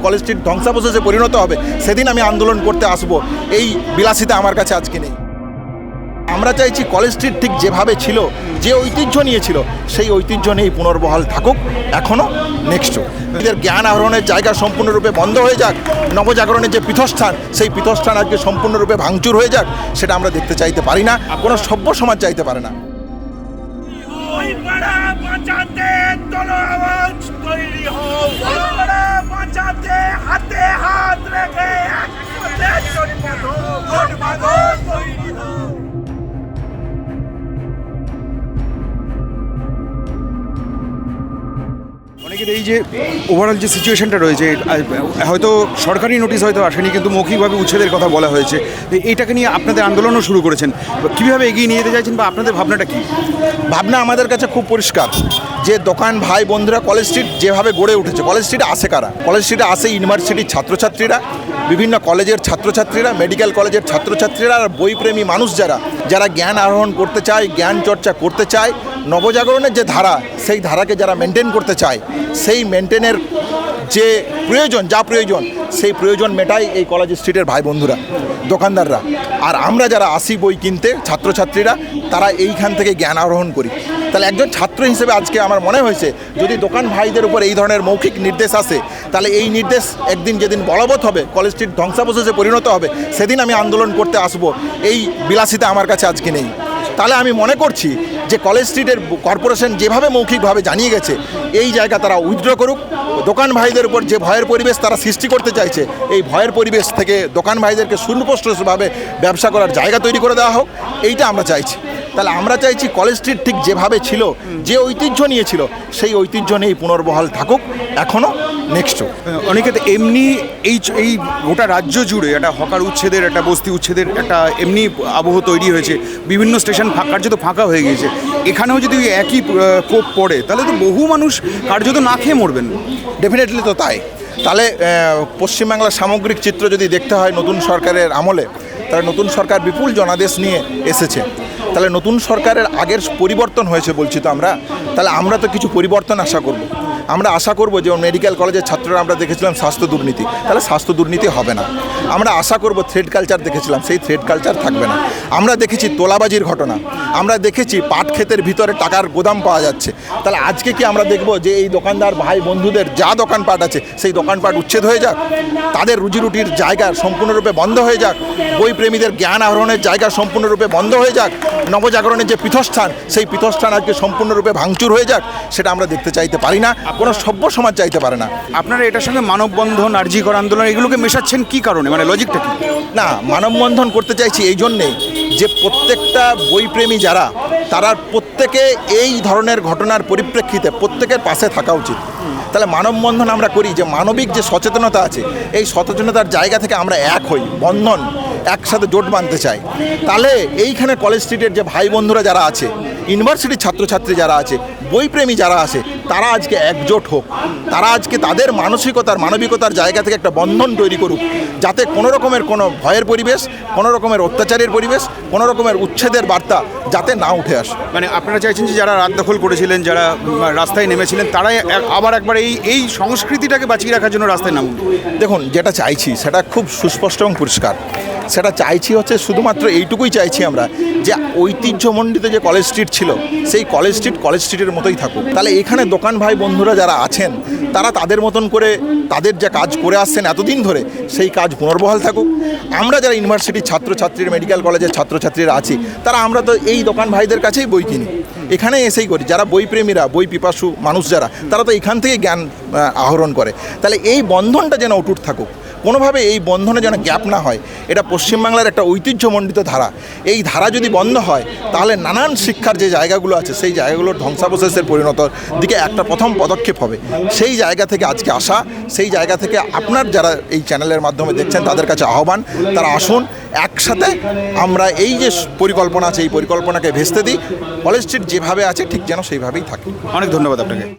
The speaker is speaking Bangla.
কলেজ স্ট্রিট ধ্বংসাবশেষে পরিণত হবে, সেদিন আমি আন্দোলন করতে আসব। এই বিলাসিতা আমার কাছে আজকে নেই। আমরা চাইছি কলেজ স্ট্রিট ঠিক যেভাবে ছিল, যে ঐতিহ্য নিয়েছিল, সেই ঐতিহ্য নিয়েই পুনর্বহাল থাকুক এখনও নেক্সটও। এদের জ্ঞান আহরণের জায়গা সম্পূর্ণরূপে বন্ধ হয়ে যাক, নবজাগরণের যে পীঠস্থান, সেই পীঠস্থান আজকে সম্পূর্ণরূপে ভাঙচুর হয়ে যাক, সেটা আমরা দেখতে চাইতে পারি না, কোনো সভ্য সমাজ চাইতে পারে না। অনেকের এই যে ওভারঅল যে সিচুয়েশনটা রয়েছে, হয়তো সরকারি নোটিশ হয়তো আসেনি, কিন্তু মৌখিকভাবে উচ্ছেদের কথা বলা হয়েছে। এইটাকে নিয়ে আপনাদের আন্দোলনও শুরু করেছেন, কীভাবে এগিয়ে নিয়ে যেতে চাইছেন বা আপনাদের ভাবনাটা কী? ভাবনা আমাদের কাছে খুব পরিষ্কার, যে দোকান ভাই বন্ধুরা কলেজ স্ট্রিট যেভাবে গড়ে উঠেছে, কলেজ স্ট্রিটে আসে কারা? কলেজ স্ট্রিটে আসে ইউনিভার্সিটির ছাত্রছাত্রীরা, বিভিন্ন কলেজের ছাত্রছাত্রীরা, মেডিকেল কলেজের ছাত্রছাত্রীরা, আর বইপ্রেমী মানুষ যারা জ্ঞান আহরণ করতে চায়, জ্ঞান চর্চা করতে চায়, নবজাগরণের যে ধারা, সেই ধারাকে যারা মেনটেন করতে চায়, সেই মেনটেনের যে প্রয়োজন সেই প্রয়োজন মেটায় এই কলেজ স্ট্রিটের ভাই বন্ধুরা, দোকানদাররা। আর আমরা যারা আসি বই কিনতে, ছাত্রছাত্রীরা, তারা এইখান থেকে জ্ঞান আহরণ করি। তাহলে একজন ছাত্র হিসেবে আজকে আমার মনে হয়েছে, যদি দোকান ভাইদের উপর এই ধরনের মৌখিক নির্দেশ আসে, তাহলে এই নির্দেশ একদিন যেদিন বলবৎ হবে, কলেজ স্ট্রিট ধ্বংসাবশেষে পরিণত হবে, সেদিন আমি আন্দোলন করতে আসব। এই বিলাসিতা আমার কাছে আজকে নেই। তাহলে আমি মনে করছি যে কলেজ স্ট্রিটের কর্পোরেশন যেভাবে মৌখিকভাবে জানিয়ে গেছে, এই জায়গা তারা উইথড্র করুক। দোকান ভাইদের উপর যে ভয়ের পরিবেশ তারা সৃষ্টি করতে চাইছে, এই ভয়ের পরিবেশ থেকে দোকান ভাইদেরকে সুস্পষ্টভাবে ব্যবসা করার জায়গা তৈরি করে দেওয়া হোক, এইটা আমরা চাইছি। তাহলে আমরা চাইছি কলেজ স্ট্রিট ঠিক যেভাবে ছিল, যে ঐতিহ্য নিয়েছিল, সেই ঐতিহ্য নিয়েই পুনর্বহাল থাকুক এখনও নেক্সটও। অনেকে এমনি এই গোটা রাজ্য জুড়ে একটা হকার উচ্ছেদের, একটা বস্তি উচ্ছেদের একটা এমনি আবহ তৈরি হয়েছে, বিভিন্ন স্টেশন কার্যত ফাঁকা হয়ে গিয়েছে। এখানেও যদি একই কোপ পড়ে, তাহলে তো বহু মানুষ কার্যত না খেয়ে মরবেন। ডেফিনেটলি তো তাই। তাহলে পশ্চিমবাংলার সামগ্রিক চিত্র যদি দেখতে হয় নতুন সরকারের আমলে, তাহলে নতুন সরকার বিপুল জনাদেশ নিয়ে এসেছে। তাহলে নতুন সরকারের আগের পরিবর্তন হয়েছে বলছি তো আমরা, তাহলে আমরা তো কিছু পরিবর্তন আশা করব। আমরা আশা করব যে মেডিকেল কলেজের ছাত্ররা আমরা দেখেছিলাম স্বাস্থ্য দুর্নীতি, তাহলে স্বাস্থ্য দুর্নীতি হবে না। আমরা আশা করব থ্রেড কালচার দেখেছিলাম, সেই থ্রেড কালচার থাকবে না। আমরা দেখেছি তোলাবাজির ঘটনা, আমরা দেখেছি পাট ক্ষেতের ভিতরে টাকার গোদাম পাওয়া যাচ্ছে। তাহলে আজকে কি আমরা দেখব যে এই দোকানদার ভাই বন্ধুদের যা দোকানপাট আছে, সেই দোকানপাট উচ্ছেদ হয়ে যাক, তাদের রুজিরুটির জায়গা সম্পূর্ণরূপে বন্ধ হয়ে যাক, বইপ্রেমীদের জ্ঞান আহরণের জায়গা সম্পূর্ণরূপে বন্ধ হয়ে যাক, নবজাগরণের যে পীঠস্থান, সেই পীঠস্থান আজকে সম্পূর্ণরূপে ভাঙচুর হয়ে যাক, সেটা আমরা দেখতে চাইতে পারি না, কোনো সভ্য সমাজ চাইতে পারে না। আপনারা এটার সঙ্গে মানববন্ধন, আরজিকর আন্দোলন এগুলোকে মেশাচ্ছেন কী কারণে, মানে লজিকটা কী? না, মানববন্ধন করতে চাইছি এই জন্যে যে প্রত্যেকটা বইপ্রেমী যারা, তারা প্রত্যেকে এই ধরনের ঘটনার পরিপ্রেক্ষিতে প্রত্যেকের পাশে থাকা উচিত। তাহলে মানববন্ধন আমরা করি যে মানবিক যে সচেতনতা আছে, এই সচেতনতার জায়গা থেকে আমরা এক হই, বন্ধন একসাথে জোট বাঁধতে চাই। তাহলে এইখানে কলেজ স্ট্রিটের যে ভাই বন্ধুরা যারা আছে, ইউনিভার্সিটির ছাত্রছাত্রী যারা আছে, বইপ্রেমী যারা আছে, তারা আজকে একজোট হোক। তারা আজকে তাদের মানবিকতার জায়গা থেকে একটা বন্ধন তৈরি করুক, যাতে কোনো রকমের কোনো ভয়ের পরিবেশ, কোনো রকমের অত্যাচারের পরিবেশ, কোনো রকমের উচ্ছেদের বার্তা যাতে না উঠে আসে। মানে আপনারা চাইছেন যে যারা রাত দখল করেছিলেন, যারা রাস্তায় নেমেছিলেন, তারাই আবার একবার এই সংস্কৃতিটাকে বাঁচিয়ে রাখার জন্য রাস্তায় নামুন। দেখুন, যেটা চাইছি সেটা খুব সুস্পষ্ট এবং পরিষ্কার। সেটা চাইছি হচ্ছে শুধুমাত্র এইটুকুই চাইছি আমরা, যে ঐতিহ্যমণ্ডিত যে কলেজ স্ট্রিট ছিল, সেই কলেজ স্ট্রিটের মতোই থাকুক। তাহলে এখানে দোকান ভাই বন্ধুরা যারা আছেন, তারা তাদের মতন করে তাদের যে কাজ করে আসছেন এতদিন ধরে, সেই কাজ পুনর্বহাল থাকুক। আমরা যারা ইউনিভার্সিটির ছাত্রছাত্রীর, মেডিকেল কলেজের ছাত্রছাত্রীরা আছি, তারা আমরা তো এই দোকান ভাইদের কাছেই বই কিনি, এখানে এসেই করি। যারা বইপ্রেমীরা, বই পিপাসু মানুষ যারা, তারা তো এখান থেকে জ্ঞান আহরণ করে। তাহলে এই বন্ধনটা যেন অটুট থাকুক, কোনোভাবে এই বন্ধনে যেন গ্যাপ না হয়। এটা পশ্চিমবাংলার একটা ঐতিহ্যমণ্ডিত ধারা। এই ধারা যদি বন্ধ হয়, তাহলে নানান শিক্ষার যে জায়গাগুলো আছে, সেই জায়গাগুলোর ধ্বংসাবশেষের পরিণতর দিকে একটা প্রথম পদক্ষেপ হবে। সেই জায়গা থেকে আজকে আসা, সেই জায়গা থেকে আপনার যারা এই চ্যানেলের মাধ্যমে দেখছেন, তাদের কাছে আহ্বান, তারা আসুন, একসাথে আমরা এই যে পরিকল্পনা আছে, এই পরিকল্পনাকে ভেস্তে দিই। কলেজ স্ট্রিট যেভাবে আছে ঠিক যেন সেইভাবেই থাকে। অনেক ধন্যবাদ আপনাকে।